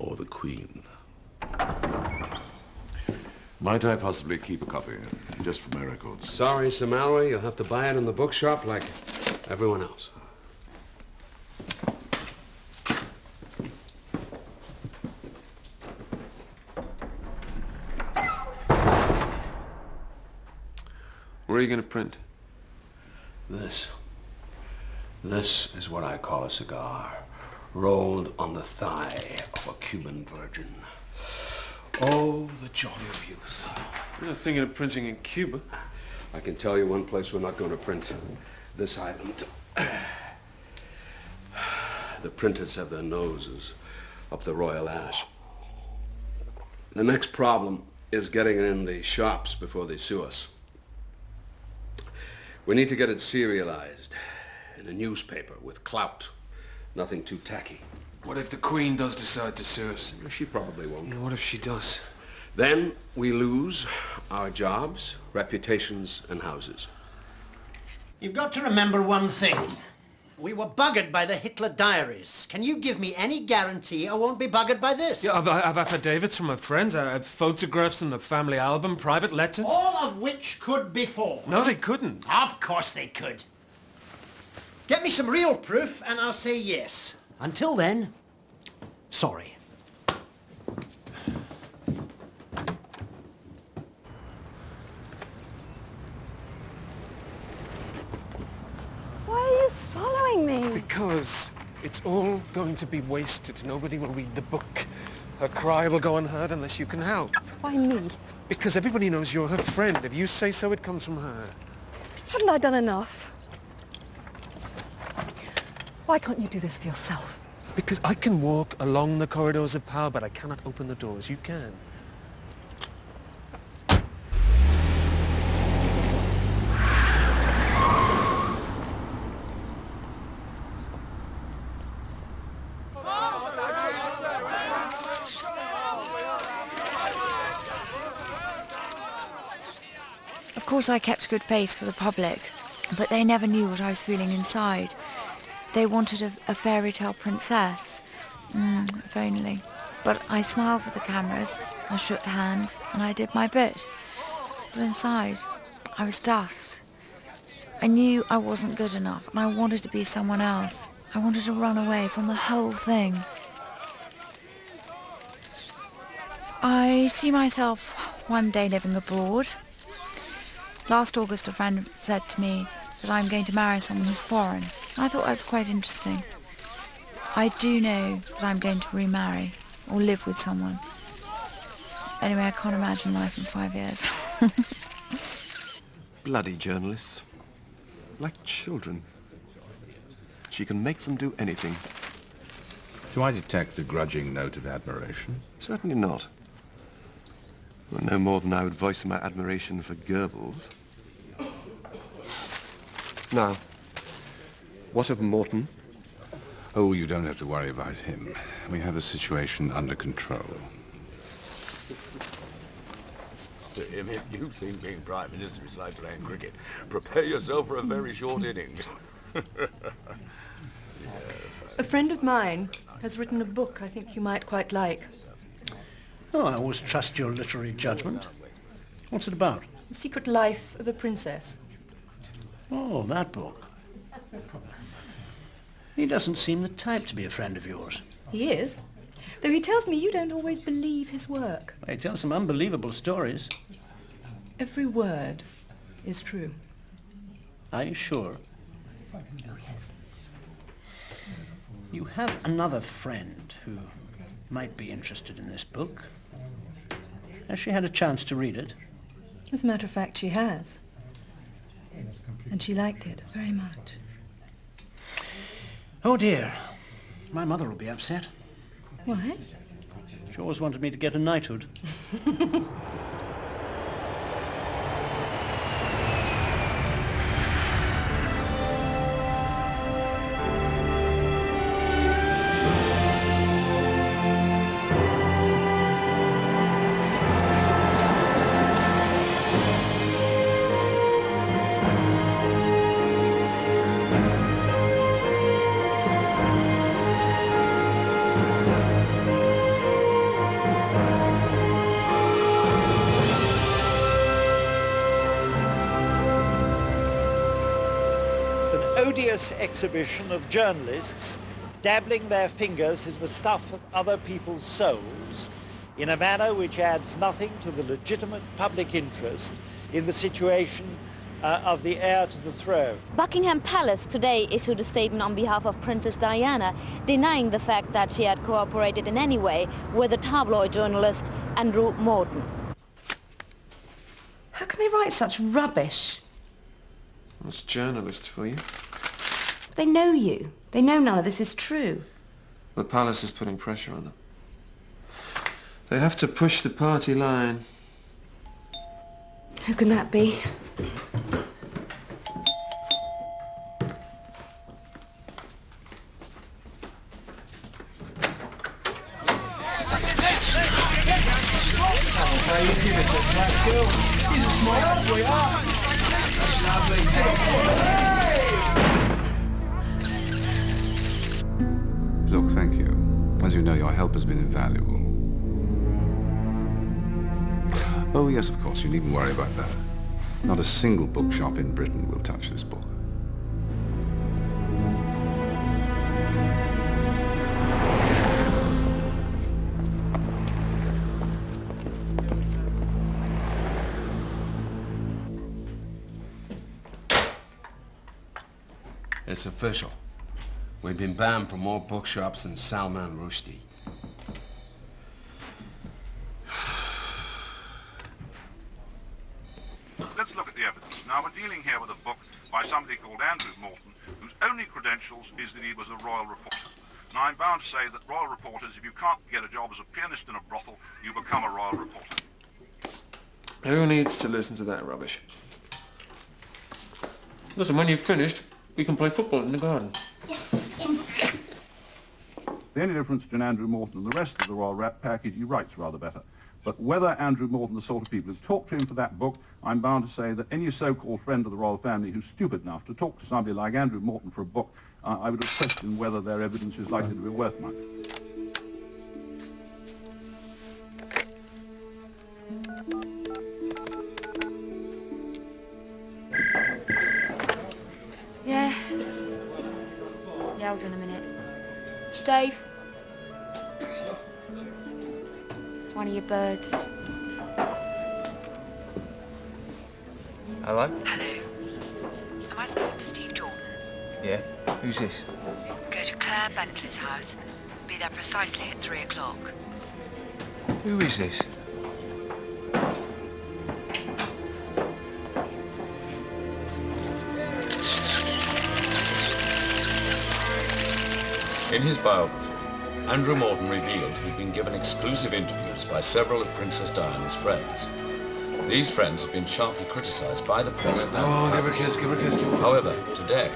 or the Queen. Might I possibly keep a copy, just for my records? Sorry, Sir Mallory, you'll have to buy it in the bookshop like everyone else. Where are you going to print? This is what I call a cigar, rolled on the thigh of a Cuban virgin. Oh, the joy of youth. You're not thinking of printing in Cuba? I can tell you one place we're not going to print. This island. The printers have their noses up the royal ash. The next problem is getting it in the shops before they sue us. We need to get it serialized in a newspaper with clout. Nothing too tacky. What if the Queen does decide to sue us? She probably won't. What if she does? Then we lose our jobs, reputations, and houses. You've got to remember one thing. We were buggered by the Hitler diaries. Can you give me any guarantee I won't be buggered by this? Yeah, I've affidavits from my friends. I have photographs in the family album, private letters. All of which could be forged. No, they couldn't. Of course they could. Get me some real proof and I'll say yes. Until then, sorry. Why are you following me? Because it's all going to be wasted. Nobody will read the book. Her cry will go unheard unless you can help. Why me? Because everybody knows you're her friend. If you say so, it comes from her. Haven't I done enough? Why can't you do this for yourself? Because I can walk along the corridors of power, but I cannot open the doors. You can. Of course I kept a good face for the public, but they never knew what I was feeling inside. They wanted a fairy tale princess. If only. But I smiled for the cameras, I shook hands, and I did my bit. But inside, I was dust. I knew I wasn't good enough, and I wanted to be someone else. I wanted to run away from the whole thing. I see myself one day living abroad. Last August, a friend said to me that I'm going to marry someone who's foreign. I thought that was quite interesting. I do know that I'm going to remarry or live with someone. Anyway, I can't imagine life in 5 years. Bloody journalists. Like children. She can make them do anything. Do I detect a grudging note of admiration? Certainly not. Well, no more than I would voice my admiration for Goebbels. Now, what of Morton? Oh, you don't have to worry about him. We have the situation under control. To him, if you think being Prime Minister is like playing cricket, prepare yourself for a very short innings. A friend of mine has written a book I think you might quite like. Oh, I always trust your literary judgment. What's it about? The Secret Life of a Princess. Oh, that book. He doesn't seem the type to be a friend of yours. He is. Though he tells me you don't always believe his work. He tells some unbelievable stories. Every word is true. Are you sure? Oh, yes. You have another friend who might be interested in this book. Has she had a chance to read it? As a matter of fact, she has. And she liked it very much. Oh, dear. My mother will be upset. Why? She always wanted me to get a knighthood. odious exhibition of journalists dabbling their fingers in the stuff of other people's souls in a manner which adds nothing to the legitimate public interest in the situation of the heir to the throne. Buckingham Palace today issued a statement on behalf of Princess Diana denying the fact that she had cooperated in any way with the tabloid journalist Andrew Morton. How can they write such rubbish? What's journalists for you? They know you. They know none of this is true. The palace is putting pressure on them. They have to push the party line. Who can that be? Look, thank you. As you know, your help has been invaluable. Oh, yes, of course, you needn't worry about that. Not a single bookshop in Britain will touch this book. It's official. We've been banned from more bookshops than Salman Rushdie. Let's look at the evidence. Now, we're dealing here with a book by somebody called Andrew Morton, whose only credentials is that he was a royal reporter. Now, I'm bound to say that royal reporters, if you can't get a job as a pianist in a brothel, you become a royal reporter. Who needs to listen to that rubbish? Listen, when you've finished, we can play football in the garden. The only difference between Andrew Morton and the rest of the royal rap pack is he writes rather better. But whether Andrew Morton, the sort of people who talk to him for that book, I'm bound to say that any so-called friend of the royal family who's stupid enough to talk to somebody like Andrew Morton for a book, I would have questioned whether their evidence is likely to be worth much. Yeah, hold on a minute. Steve? It's one of your birds. Hello? Hello. Am I speaking to Steve Jordan? Yeah? Who's this? Go to Claire Bentley's house. Be there precisely at 3 o'clock. Who is this? In his biography, Andrew Morton revealed he'd been given exclusive interviews by several of Princess Diana's friends. These friends have been sharply criticised by the press and give her a kiss, give her a kiss, give her a kiss. However, today,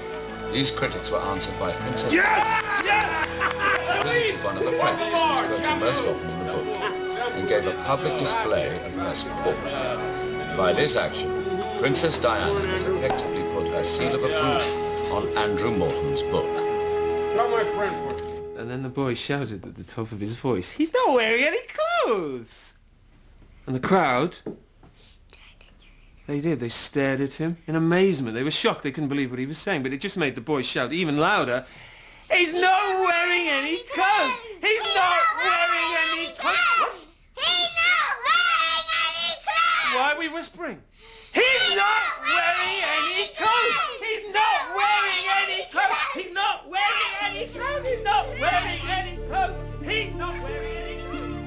these critics were answered by Princess Diana. She visited one of the friends who's quoted most often in the book and gave a public display of her support. By this action, Princess Diana has effectively put her seal of approval on Andrew Morton's book. And then the boy shouted at the top of his voice, "He's not wearing any clothes!" And the crowd, they did. They stared at him in amazement. They were shocked. They couldn't believe what he was saying, but it just made the boy shout even louder, "He's not wearing any clothes! He's not wearing any clothes!" He's not wearing any clothes! Why are we whispering? He's not wearing any clothes! He's not wearing any clothes! He's not wearing any clothes! He's not wearing any clothes! He's not wearing any clothes!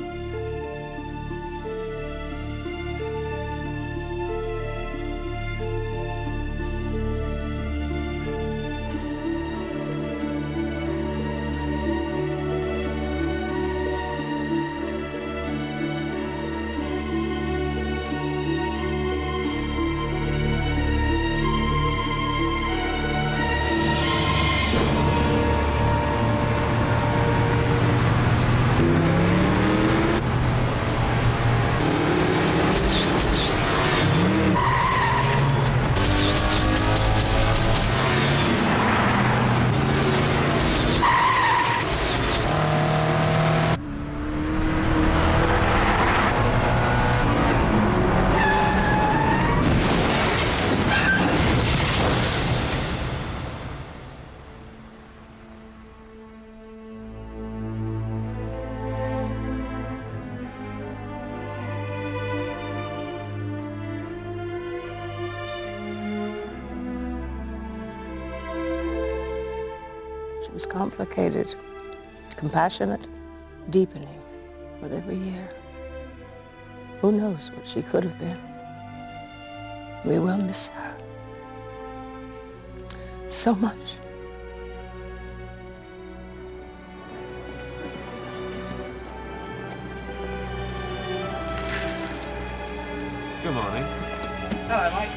was complicated, compassionate, deepening with every year. Who knows what she could have been? We will miss her so much. Good morning. Hello, mate.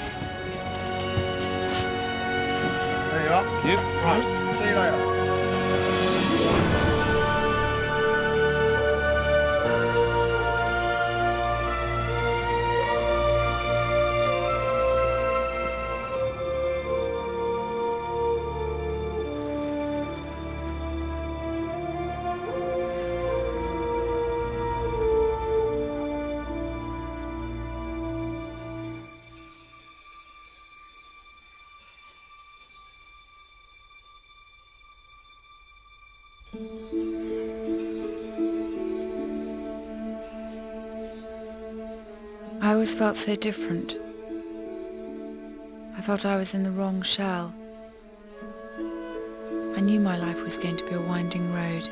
There you are. Thank you. Right, see you later. I always felt so different. I felt I was in the wrong shell. I knew my life was going to be a winding road.